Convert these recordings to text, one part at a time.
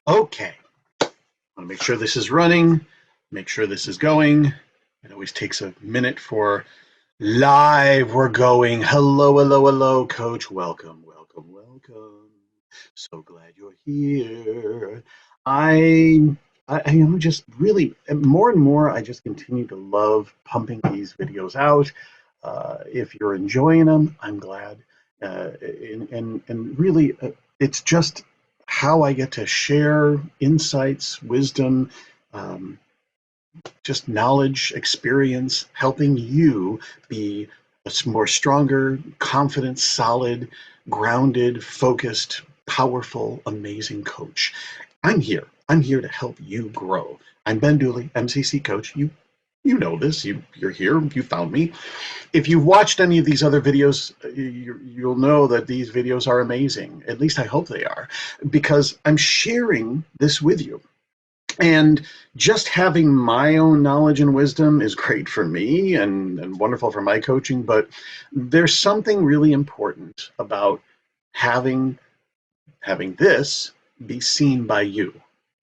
Okay, I want to make sure this is running, make sure this is going. It always takes a minute for live. We're going. Hello, hello, hello, coach. Welcome, welcome, welcome. So glad you're here. I I am just really more and more. I just continue to love pumping these videos out. If you're enjoying them, I'm glad. And really, it's just how I get to share insights, wisdom, um, just knowledge, experience, helping you be a more stronger, confident, solid, grounded, focused, powerful, amazing coach. I'm here. I'm here to help you grow. I'm Ben Dooley, MCC coach. You know this. You're here. You found me. If you've watched any of these other videos, you'll know that these videos are amazing. At least I hope they are, because I'm sharing this with you. And just having my own knowledge and wisdom is great for me and wonderful for my coaching. But there's something really important about having having this be seen by you.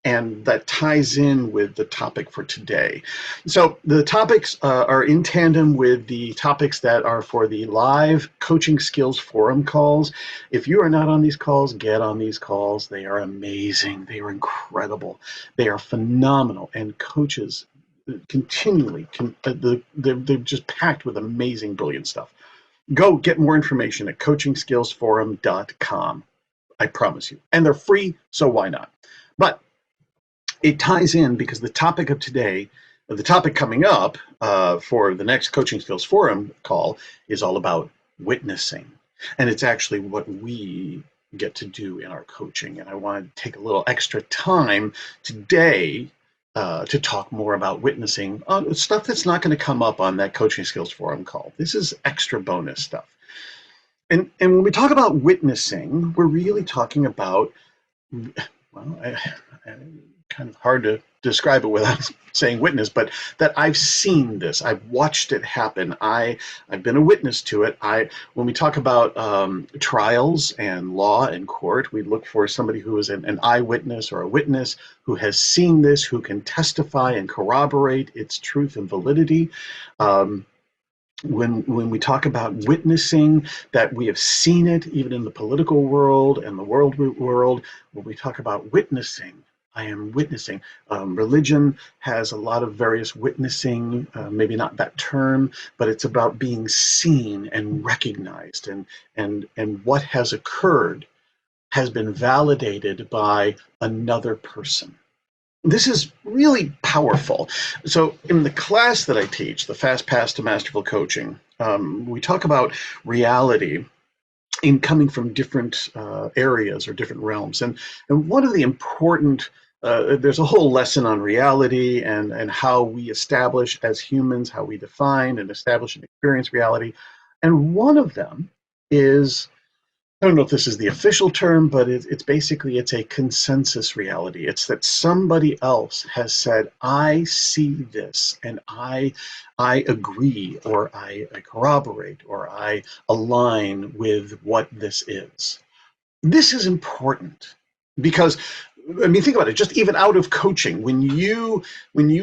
And that ties in with the topic for today. So the topics are in tandem with the topics that are for the live coaching skills forum calls. If you are not on these calls, get on these calls. They are amazing. They are incredible. They are phenomenal. And coaches continually, they're just packed with amazing, brilliant stuff. Go get more information at coachingskillsforum.com. I promise you. And they're free, so why not? But it ties in because the topic of today, the topic coming up for the next Coaching Skills Forum call is all about witnessing. And it's actually what we get to do in our coaching. And I want to take a little extra time today to talk more about witnessing stuff that's not going to come up on that Coaching Skills Forum call. This is extra bonus stuff. And when we talk about witnessing, we're really talking about, well, kind of hard to describe it without saying witness, but that I've seen this, I've watched it happen. I've been a witness to it. When we talk about trials and law and court, we look for somebody who is an eyewitness or a witness who has seen this, who can testify and corroborate its truth and validity. When we talk about witnessing, that we have seen it even in the political world and the world, when we talk about witnessing, I am witnessing. Religion has a lot of various witnessing, maybe not that term, but it's about being seen and recognized, and what has occurred has been validated by another person. This is really powerful. So in the class that I teach, the Fast Path to Masterful Coaching, we talk about reality in coming from different areas or different realms. And one of the important, there's a whole lesson on reality and how we establish as humans, how we define and establish and experience reality. And one of them is, I don't know if this is the official term, but it's basically, it's a consensus reality. It's that somebody else has said, I see this and I agree, or I corroborate, or I align with what this is. This is important because, I mean, think about it, just even out of coaching, when you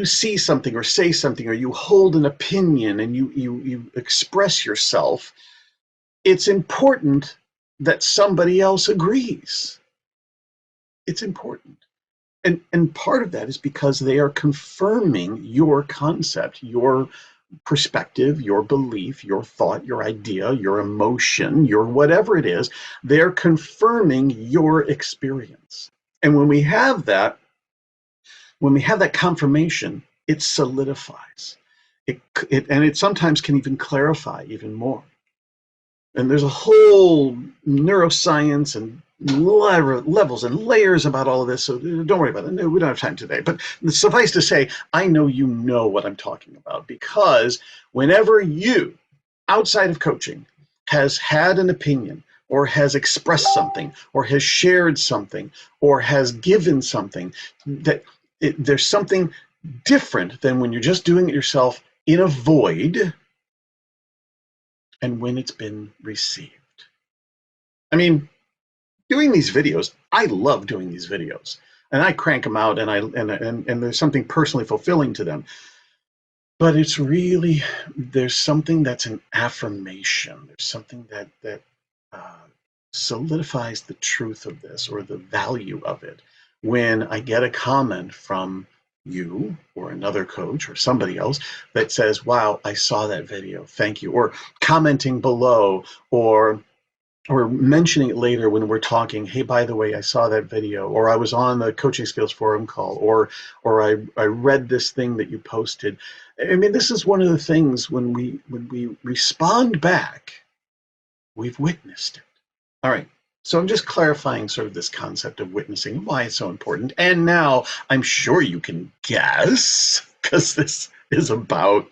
see something or say something, or you hold an opinion and you express yourself, it's important that somebody else agrees. It's important. And part of that is because they are confirming your concept, your perspective, your belief, your thought, your idea, your emotion, your whatever it is. They're confirming your experience. And when we have that confirmation, it solidifies. And it sometimes can even clarify even more. And there's a whole neuroscience and levels and layers about all of this, so don't worry about it. No, we don't have time today. But suffice to say, I know you know what I'm talking about, because whenever you, outside of coaching, has had an opinion, or has expressed something, or has shared something, or has given something, there's something different than when you're just doing it yourself in a void, and when it's been received. I mean, doing these videos, I love doing these videos. and I crank them out, and there's something personally fulfilling to them. But it's really, there's something that's an affirmation. There's something that uh, solidifies the truth of this or the value of it when I get a comment from you or another coach or somebody else that says, wow, I saw that video, thank you, or commenting below, or mentioning it later when we're talking, hey, by the way, I saw that video, or I was on the Coaching Skills Forum call, or I read this thing that you posted. I mean, this is one of the things when we respond back, we've witnessed it. All right. So I'm just clarifying sort of this concept of witnessing and why it's so important. And now I'm sure you can guess, because this is about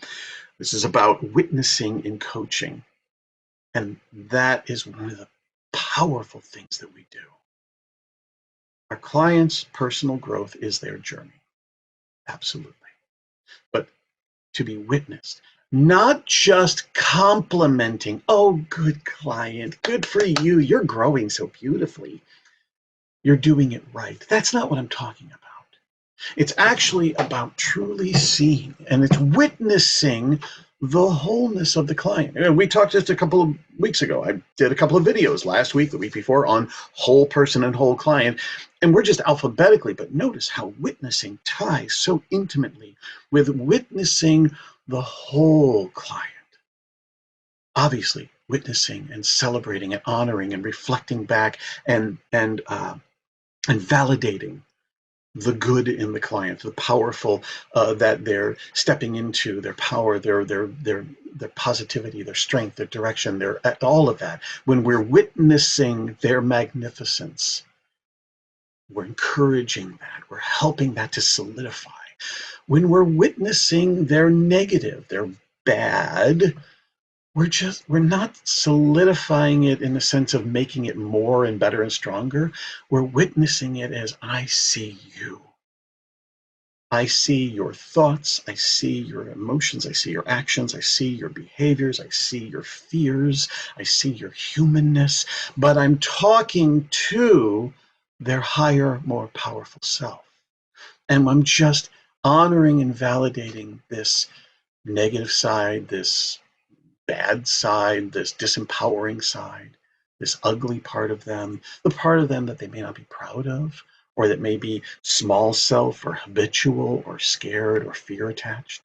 witnessing in coaching. And that is one of the powerful things that we do. Our clients' personal growth is their journey. Absolutely. But to be witnessed, not just complimenting, oh, good client, good for you, you're growing so beautifully. You're doing it right. That's not what I'm talking about. It's actually about truly seeing, and it's witnessing the wholeness of the client. And we talked just a couple of weeks ago. I did a couple of videos last week, the week before, on whole person and whole client. And we're just alphabetically, but notice how witnessing ties so intimately with witnessing the whole client. Obviously, witnessing and celebrating and honoring and reflecting back and validating the good in the client, the powerful that they're stepping into, their power, their positivity, their strength, their direction, their all of that. When we're witnessing their magnificence, we're encouraging that, we're helping that to solidify. When we're witnessing their negative, their bad, we're not solidifying it in the sense of making it more and better and stronger. We're witnessing it as, I see you. I see your thoughts, I see your emotions, I see your actions, I see your behaviors, I see your fears, I see your humanness, but I'm talking to their higher, more powerful self. And I'm just honoring and validating this negative side, this bad side, this disempowering side, this ugly part of them, the part of them that they may not be proud of, or that may be small self or habitual or scared or fear attached.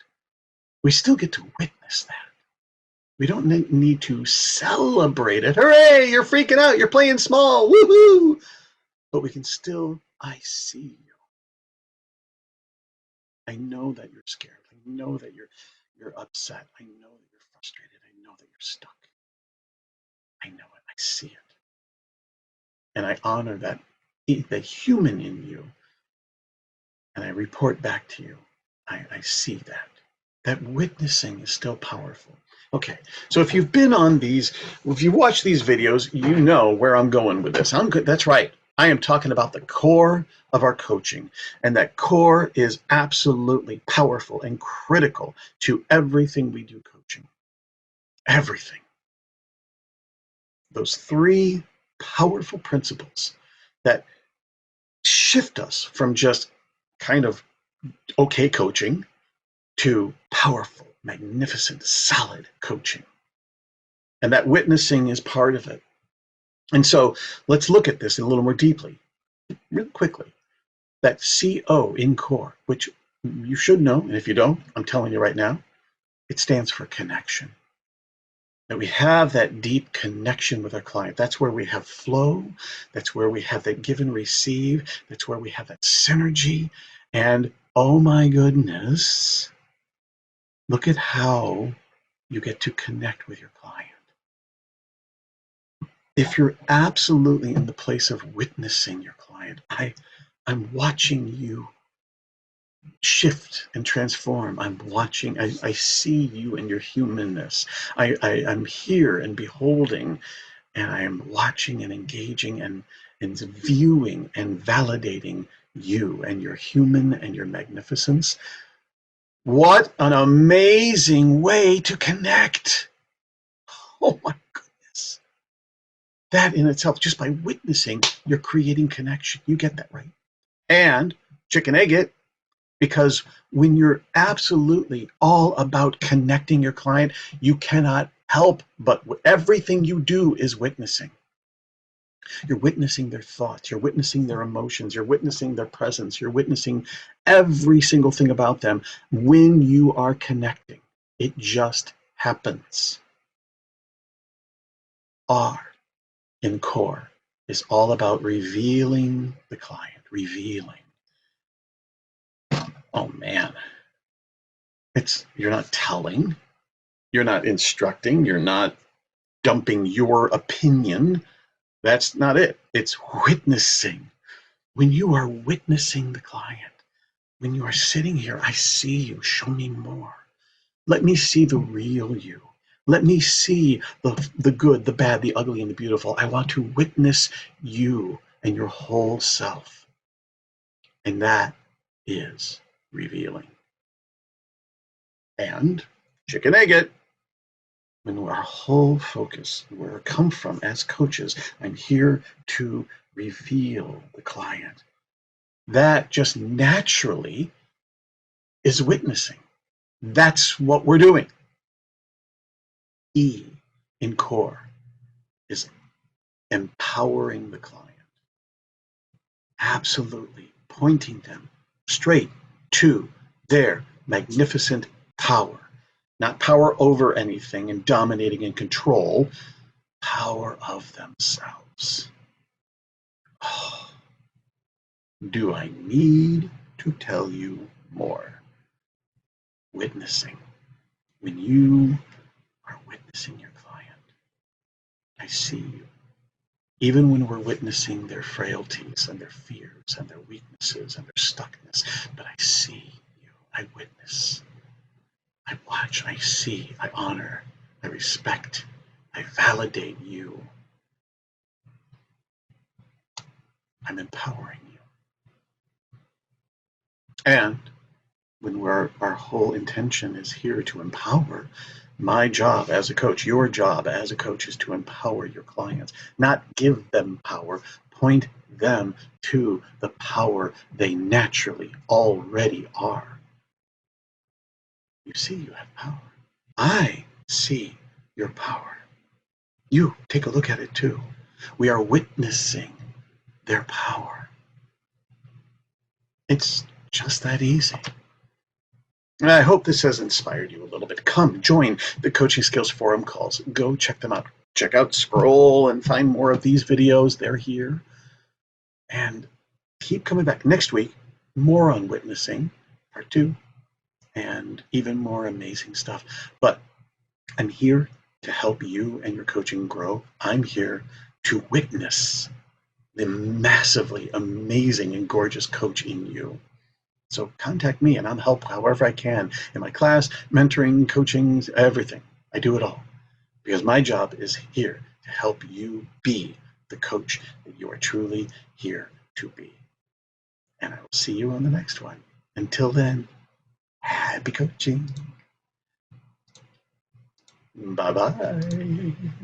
We still get to witness that. We don't need to celebrate it. Hooray, you're freaking out, you're playing small, woohoo! But we can still, I see you. I know that you're scared. I know that you're upset. I know that you're frustrated. I know that you're stuck. I know it. I see it. And I honor that the human in you, and I report back to you. I see that. That witnessing is still powerful. Okay, so if you've been on these, if you watch these videos, you know where I'm going with this. I'm good. That's right. I am talking about the core of our coaching, and that core is absolutely powerful and critical to everything we do coaching. Everything. Those three powerful principles that shift us from just kind of okay coaching to powerful, magnificent, solid coaching. And that witnessing is part of it. And so let's look at this a little more deeply, real quickly. That CO in core, which you should know, and if you don't, I'm telling you right now, it stands for connection. That we have that deep connection with our client. That's where we have flow. That's where we have that give and receive. That's where we have that synergy. And oh my goodness, look at how you get to connect with your client. If you're absolutely in the place of witnessing your client, I'm watching you shift and transform. I'm watching, I see you and your humanness. I'm here and beholding, and I am watching and engaging and viewing and validating you and your human and your magnificence. What an amazing way to connect. Oh my goodness. That in itself, just by witnessing, you're creating connection. You get that, right? And chicken egg it, because when you're absolutely all about connecting your client, you cannot help but everything you do is witnessing. You're witnessing their thoughts, you're witnessing their emotions, you're witnessing their presence, you're witnessing every single thing about them when you are connecting. It just happens. R in core is all about revealing the client, revealing. Oh man, you're not telling, you're not instructing, you're not dumping your opinion. That's not it. It's witnessing. When you are witnessing the client, when you are sitting here, I see you, show me more. Let me see the real you. Let me see the good, the bad, the ugly, and the beautiful. I want to witness you and your whole self. And that is revealing. And chicken egg it. When our whole focus, where I come from as coaches, I'm here to reveal the client. That just naturally is witnessing. That's what we're doing. E in core is empowering the client. Absolutely pointing them straight to their magnificent power. Not power over anything and dominating and control, power of themselves. Oh, do I need to tell you more? Witnessing. When you are witnessing your client, I see you. Even when we're witnessing their frailties and their fears and their weaknesses and their stuckness, but I see you. I witness. I watch. I see. I honor. I respect. I validate you. I'm empowering you. And when our whole intention is here to empower, my job as a coach, your job as a coach is to empower your clients, not give them power, point them to the power they naturally already are. You see, you have power. I see your power. You take a look at it too. We are witnessing their power. It's just that easy. And I hope this has inspired you a little bit. Come join the Coaching Skills Forum calls. Go check them out. Check out, scroll, and find more of these videos. They're here. And keep coming back. Next week, more on witnessing, part 2, and even more amazing stuff. But I'm here to help you and your coaching grow. I'm here to witness the massively amazing and gorgeous coach in you. So contact me and I'll help however I can in my class, mentoring, coaching, everything. I do it all because my job is here to help you be the coach that you are truly here to be. And I will see you on the next one. Until then, happy coaching. Bye-bye.